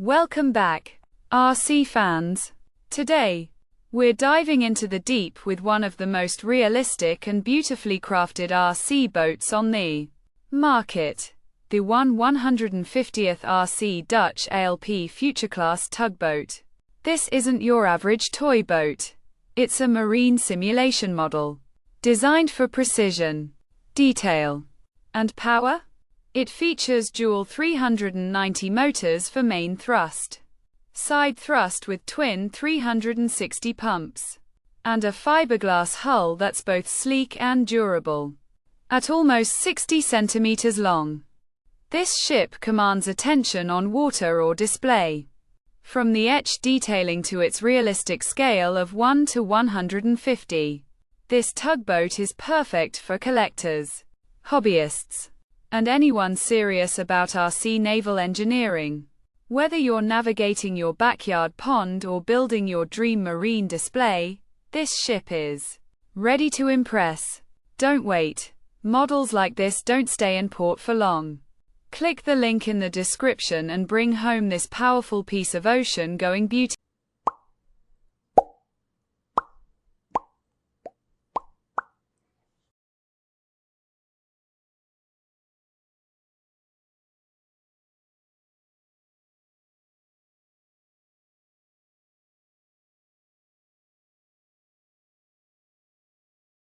Welcome back, RC fans. Today, we're diving into the deep with one of the most realistic and beautifully crafted RC boats on the market. The 150th RC Dutch ALP Futureclass Tugboat. This isn't your average toy boat. It's a marine simulation model, designed for precision, detail, and power. It features dual 390 motors for main thrust, side thrust with twin 360 pumps, and a fiberglass hull that's both sleek and durable. At almost 60 centimeters long, this ship commands attention on water or display. From the etched detailing to its realistic scale of 1 to 150, this tugboat is perfect for collectors, hobbyists, and anyone serious about RC naval engineering. Whether you're navigating your backyard pond or building your dream marine display, this ship is ready to impress. Don't wait. Models like this don't stay in port for long. Click the link in the description and bring home this powerful piece of ocean-going beauty.